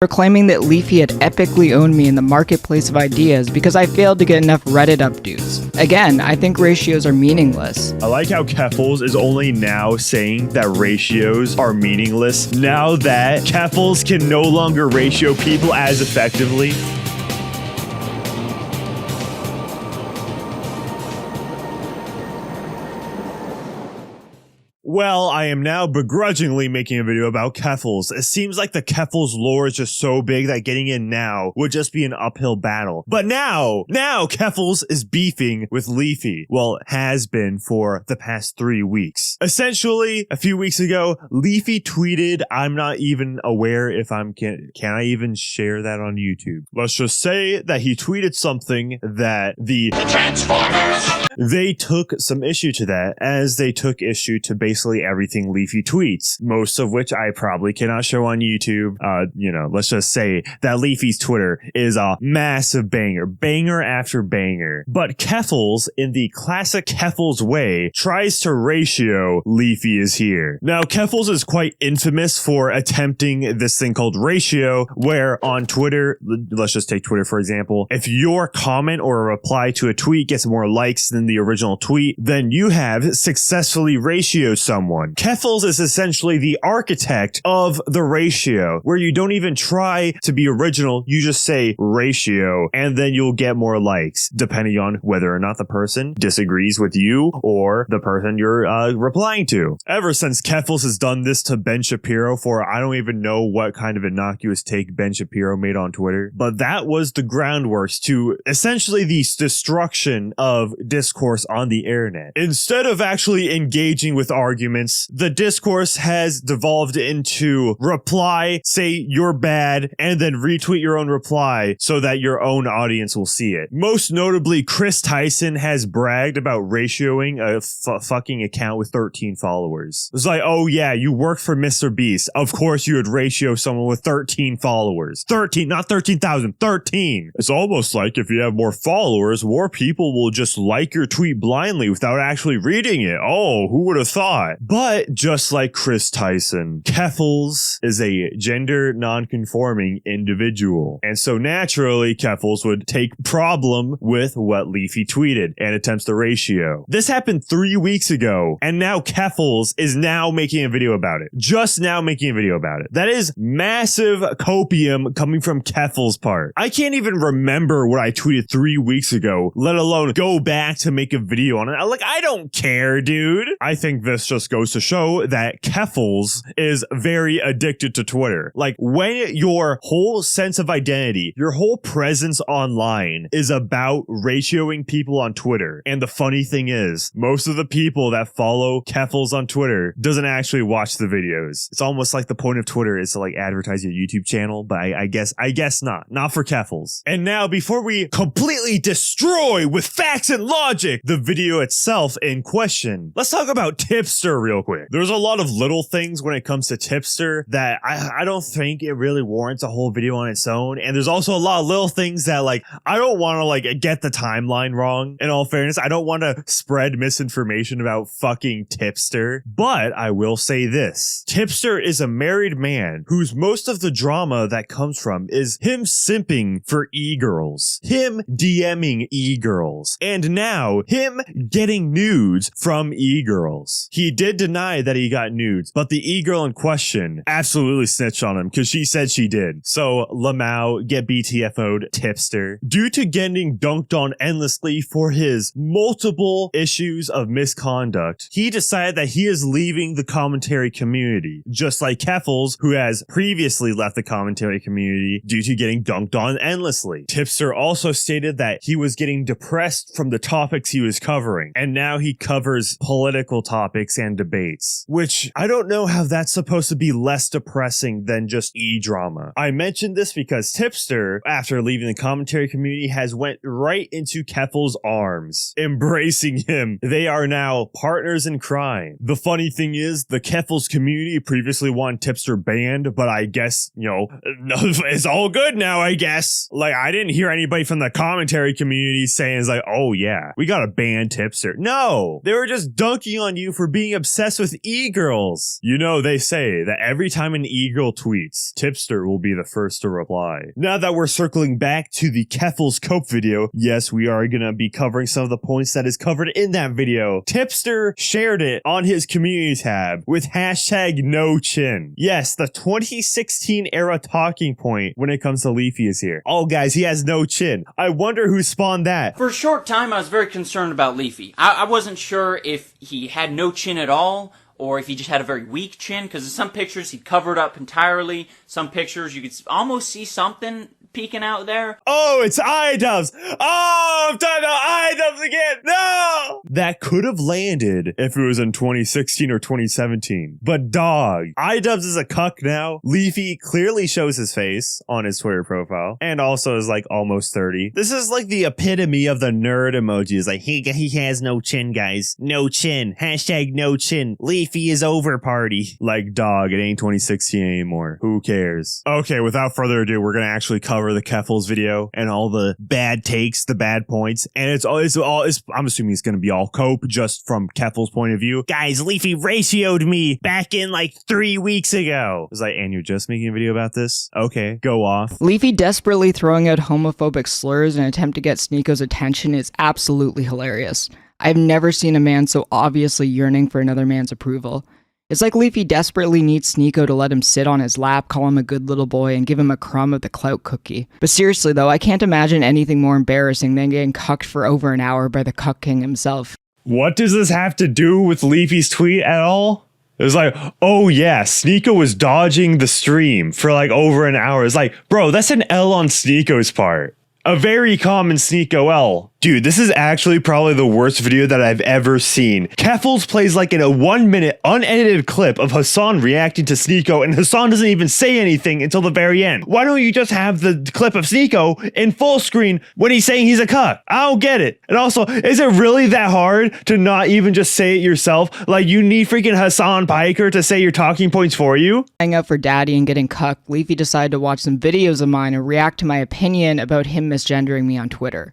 for claiming that Leafy had epically owned me in the marketplace of ideas because I failed to get enough Reddit updos. Again, I think ratios are meaningless. I like how Keffals is only now saying that ratios are meaningless now that Keffals can no longer ratio people as effectively. Well, I am now begrudgingly making a video about Keffals. It seems like the Keffals lore is just so big that getting in now would just be an uphill battle. But now Keffals is beefing with Leafy. Well, has been for the past 3 weeks. Essentially, a few weeks ago, Leafy tweeted, I'm not even aware if can I even share that on YouTube? Let's just say that he tweeted something that the Transformers, they took some issue to that, as they took issue to basically everything Leafy tweets, most of which I probably cannot show on YouTube. Let's just say that Leafy's Twitter is a massive banger after banger. But Keffals, in the classic Keffals way, tries to ratio Leafy is here. Now, Keffals is quite infamous for attempting this thing called ratio, where on Twitter, let's just take Twitter for example, if your comment or a reply to a tweet gets more likes than the original tweet, then you have successfully ratioed someone. Keffals is essentially the architect of the ratio, where you don't even try to be original, you just say ratio, and then you'll get more likes, depending on whether or not the person disagrees with you or the person you're replying to. Ever since Keffals has done this to Ben Shapiro for I don't even know what kind of innocuous take Ben Shapiro made on Twitter, but that was the groundwork to essentially the destruction of discourse on the internet. Instead of actually engaging with arguments, the discourse has devolved into reply, say you're bad, and then retweet your own reply so that your own audience will see it. Most notably, Chris Tyson has bragged about ratioing a fucking account with 13 followers. It's like, oh yeah, you work for Mr. Beast. Of course you would ratio someone with 13 followers. 13, not 13,000, 13. It's almost like if you have more followers, more people will just like your tweet blindly without actually reading it. Oh, who would have thought? But just like Chris Tyson, Keffals is a gender non-conforming individual. And so naturally, Keffals would take problem with what Leafy tweeted and attempts the ratio. This happened 3 weeks ago, and now Keffals is now making a video about it. Just now making a video about it. That is massive copium coming from Keffals' part. I can't even remember what I tweeted 3 weeks ago, let alone go back to make a video on it. Like, I don't care, dude. I think this just goes to show that Keffals is very addicted to Twitter. Like, when your whole sense of identity, your whole presence online is about ratioing people on Twitter. And the funny thing is, most of the people that follow Keffals on Twitter doesn't actually watch the videos. It's almost like the point of Twitter is to like advertise your YouTube channel, but I guess not for Keffals. And now, before we completely destroy with facts and logic the video itself in question, let's talk about Tipster real quick. There's a lot of little things when it comes to Tipster that I don't think it really warrants a whole video on its own. And there's also a lot of little things that like, I don't want to like get the timeline wrong. In all fairness, I don't want to spread misinformation about fucking Tipster, but I will say this. Tipster is a married man whose most of the drama that comes from is him simping for e-girls, him DMing e-girls, and now him getting nudes from e-girls. He did deny that he got nudes, but the e-girl in question absolutely snitched on him because she said she did. So Lamau, get BTFO'd Tipster. Due to getting dunked on endlessly for his multiple issues of misconduct, he decided that he is leaving the commentary community, just like Keffals, who has previously left the commentary community due to getting dunked on endlessly. Tipster also stated that he was getting depressed from the topics he was covering, and now he covers political topics and debates, which I don't know how that's supposed to be less depressing than just e-drama. I mentioned this because Tipster, after leaving the commentary community, has went right into Keffals' arms, embracing him. They are now partners in crime. The funny thing is, the Keffals community previously wanted Tipster banned, but I guess, it's all good now, I guess. Like, I didn't hear anybody from the commentary community saying, it's like, oh yeah, we gotta ban Tipster. No, they were just dunking on you for being a obsessed with e-girls. You know, they say that every time an e-girl tweets, Tipster will be the first to reply. Now that we're circling back to the Keffals Cope video, yes, we are gonna be covering some of the points that is covered in that video. Tipster shared it on his community tab with hashtag no chin. Yes, the 2016 era talking point when it comes to Leafy is here. Oh guys, he has no chin. I wonder who spawned that. For a short time, I was very concerned about Leafy. I wasn't sure if he had no chin at all, or if he just had a very weak chin, because in some pictures he covered up entirely. Some pictures you could almost see something peeking out there. Oh, it's iDubbbz. Oh, I'm talking about iDubbbz again. No! That could have landed if it was in 2016 or 2017. But dog, iDubbbz is a cuck now. Leafy clearly shows his face on his Twitter profile and also is like almost 30. This is like the epitome of the nerd emojis. Like, he has no chin, guys. No chin. Hashtag no chin. Leafy is over party. Like, dog, it ain't 2016 anymore. Who cares? Okay, without further ado, we're gonna actually cover the Keffals video and all the bad takes, the bad points, and it's I'm assuming it's gonna be all Cope just from Keffals' point of view. Guys, Leafy ratioed me back in like 3 weeks ago. I was like, and you're just making a video about this? Okay, go off. Leafy desperately throwing out homophobic slurs in an attempt to get Sneako's attention is absolutely hilarious. I've never seen a man so obviously yearning for another man's approval. It's like Leafy desperately needs Sneako to let him sit on his lap, call him a good little boy, and give him a crumb of the clout cookie. But seriously though, I can't imagine anything more embarrassing than getting cucked for over an hour by the cuck king himself. What does this have to do with Leafy's tweet at all? It was like, oh yeah, Sneako was dodging the stream for like over an hour. It's like, bro, that's an L on Sneako's part. A very common Sneako L. Dude, this is actually probably the worst video that I've ever seen. Keffals plays like in a 1 minute unedited clip of Hassan reacting to Sneako, and Hassan doesn't even say anything until the very end. Why don't you just have the clip of Sneako in full screen when he's saying he's a cuck? I don't get it. And also, is it really that hard to not even just say it yourself? Like, you need freaking Hassan Piker to say your talking points for you? Hang up for daddy and getting cucked, Leafy decided to watch some videos of mine and react to my opinion about him misgendering me on Twitter.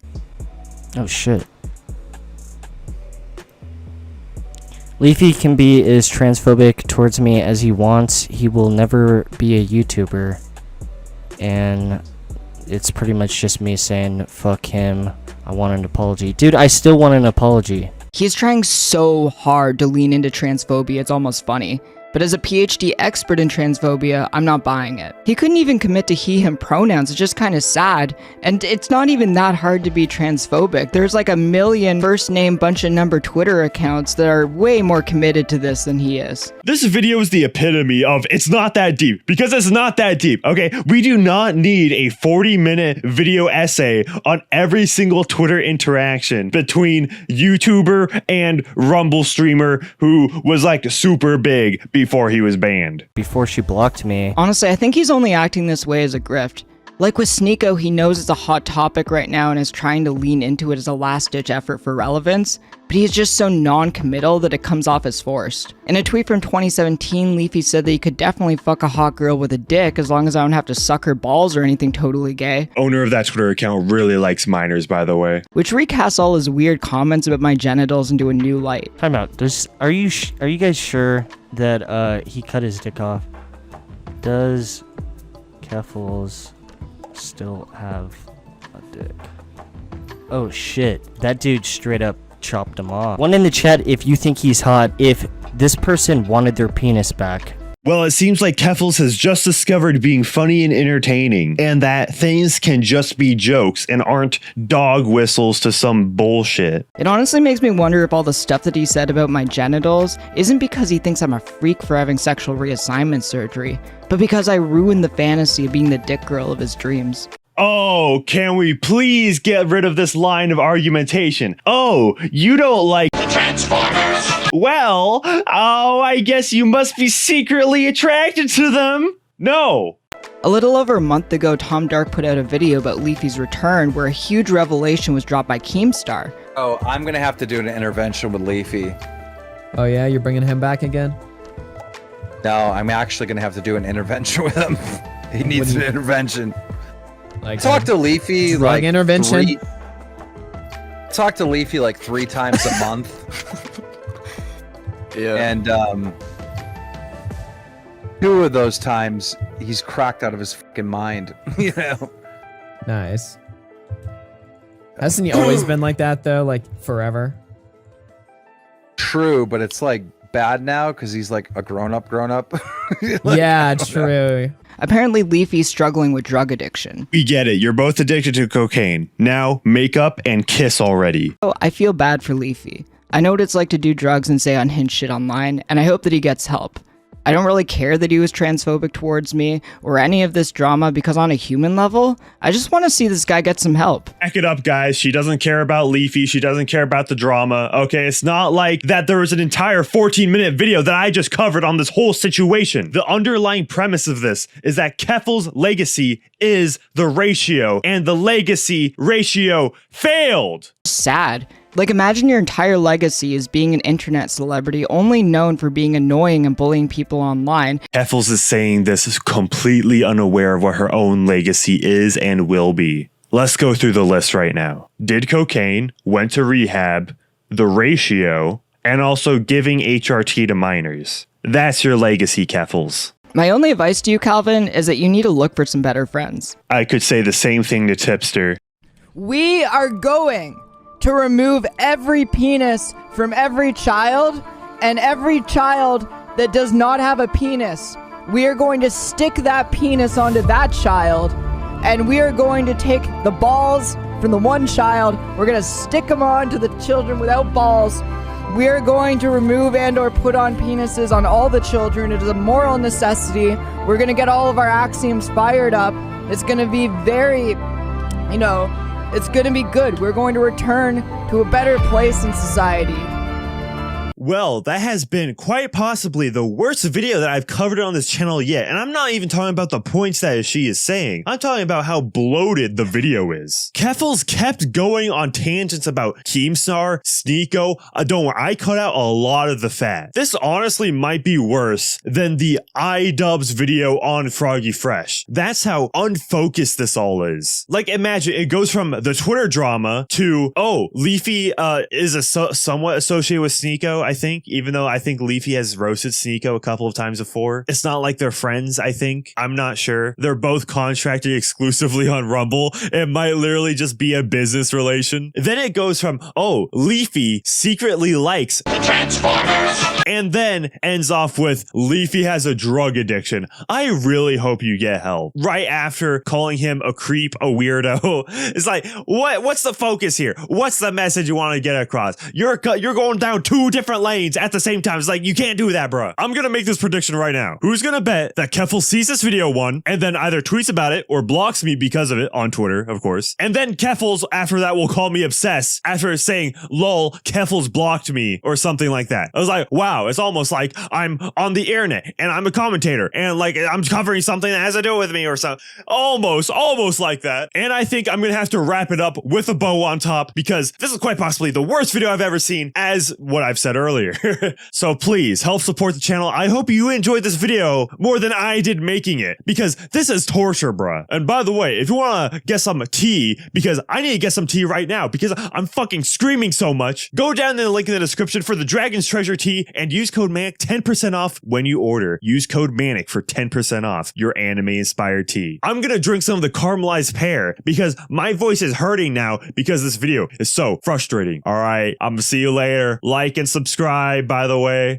Oh shit. Leafy can be as transphobic towards me as he wants. He will never be a YouTuber. And it's pretty much just me saying, fuck him. I want an apology. Dude, I still want an apology. He's trying so hard to lean into transphobia, it's almost funny. But as a PhD expert in transphobia, I'm not buying it. He couldn't even commit to he/him pronouns, it's just kind of sad. And it's not even that hard to be transphobic. There's like a million first name bunch of number Twitter accounts that are way more committed to this than he is. This video is the epitome of it's not that deep, because it's not that deep, okay? We do not need a 40-minute video essay on every single Twitter interaction between YouTuber and Rumble streamer who was like super big before he was banned. Before she blocked me. Honestly, I think he's only acting this way as a grift. Like with Sneako, he knows it's a hot topic right now and is trying to lean into it as a last-ditch effort for relevance, but he's just so non-committal that it comes off as forced. In a tweet from 2017, Leafy said that he could definitely fuck a hot girl with a dick as long as I don't have to suck her balls or anything totally gay. Owner of that Twitter account really likes minors, by the way. Which recasts all his weird comments about my genitals into a new light. Time out. Are you guys sure that he cut his dick off? Does Keffals still have a dick? Oh shit, that dude straight up chopped him off. One in the chat if you think he's hot, if this person wanted their penis back. Well, it seems like Keffals has just discovered being funny and entertaining, and that things can just be jokes and aren't dog whistles to some bullshit. It honestly makes me wonder if all the stuff that he said about my genitals isn't because he thinks I'm a freak for having sexual reassignment surgery, but because I ruined the fantasy of being the dick girl of his dreams. Oh, can we please get rid of this line of argumentation? Oh, you don't like the Transformers? Well, oh, I guess you must be secretly attracted to them. No. A little over a month ago, Tom Dark put out a video about Leafy's return where a huge revelation was dropped by Keemstar. Oh, I'm gonna have to do an intervention with Leafy. Oh yeah, you're bringing him back again? No, I'm actually gonna have to do an intervention with him. He needs an intervention. Like talk to Leafy drug like intervention. Talk to Leafy like 3 times a month. Yeah. And 2 of those times he's cracked out of his fucking mind. You know. Nice. Hasn't he always been like that though? Like forever? True, but it's like bad now because he's like a grown-up. Like, Yeah, true. Apparently, Leafy's struggling with drug addiction. We get it. You're both addicted to cocaine. Now, make up and kiss already. Oh, I feel bad for Leafy. I know what it's like to do drugs and say unhinged shit online, and I hope that he gets help. I don't really care that he was transphobic towards me or any of this drama because on a human level, I just want to see this guy get some help. Back it up, guys. She doesn't care about Leafy. She doesn't care about the drama. Okay, it's not like that there was an entire 14-minute video that I just covered on this whole situation. The underlying premise of this is that Keffel's legacy is the ratio, and the legacy ratio failed. Sad. Like, imagine your entire legacy is being an internet celebrity only known for being annoying and bullying people online. Keffels is saying this is completely unaware of what her own legacy is and will be. Let's go through the list right now. Did cocaine, went to rehab, the ratio, and also giving HRT to minors. That's your legacy, Keffels. My only advice to you, Calvin, is that you need to look for some better friends. I could say the same thing to Tipster. We are going to remove every penis from every child, and every child that does not have a penis, we are going to stick that penis onto that child, and we are going to take the balls from the one child, we're going to stick them on to the children without balls. We are going to remove and or put on penises on all the children. It is a moral necessity. We're going to get all of our axioms fired up. It's going to be very, it's going to be good. We're going to return to a better place in society. Well, that has been quite possibly the worst video that I've covered on this channel yet. And I'm not even talking about the points that she is saying. I'm talking about how bloated the video is. Keffels kept going on tangents about Keemstar, Sneeko. Don't worry, I cut out a lot of the fat. This honestly might be worse than the iDubbbz video on Froggy Fresh. That's how unfocused this all is. Like, imagine it goes from the Twitter drama to, oh, Leafy is somewhat associated with Sneeko, I think, even though I think Leafy has roasted Sneeko a couple of times before. It's not like they're friends, I think. I'm not sure. They're both contracted exclusively on Rumble. It might literally just be a business relation. Then it goes from, oh, Leafy secretly likes the Transformers, and then ends off with Leafy has a drug addiction. I really hope you get help. Right after calling him a creep, a weirdo. It's like, what's the focus here? What's the message you want to get across? You're going down 2 different lanes at the same time. It's like, you can't do that, bruh. I'm gonna make this prediction right now. Who's gonna bet that Keffel sees this video one and then either tweets about it or blocks me because of it on Twitter, of course. And then Keffels after that will call me obsessed after saying, lol, Keffels blocked me or something like that. I was like, wow, it's almost like I'm on the internet and I'm a commentator and like I'm covering something that has to do with me or something. Almost like that. And I think I'm gonna have to wrap it up with a bow on top because this is quite possibly the worst video I've ever seen, as what I've said earlier. So please help support the channel. I hope you enjoyed this video more than I did making it because this is torture, bruh. And by the way, if you want to get some tea, because I need to get some tea right now because I'm fucking screaming so much, go down in the link in the description for the Dragon's Treasure tea and use code Manic 10% off when you order. Use code Manic for 10% off your anime inspired tea. I'm gonna drink some of the caramelized pear because my voice is hurting now because this video is so frustrating. All right, I'm gonna see you later. Like and subscribe, by the way.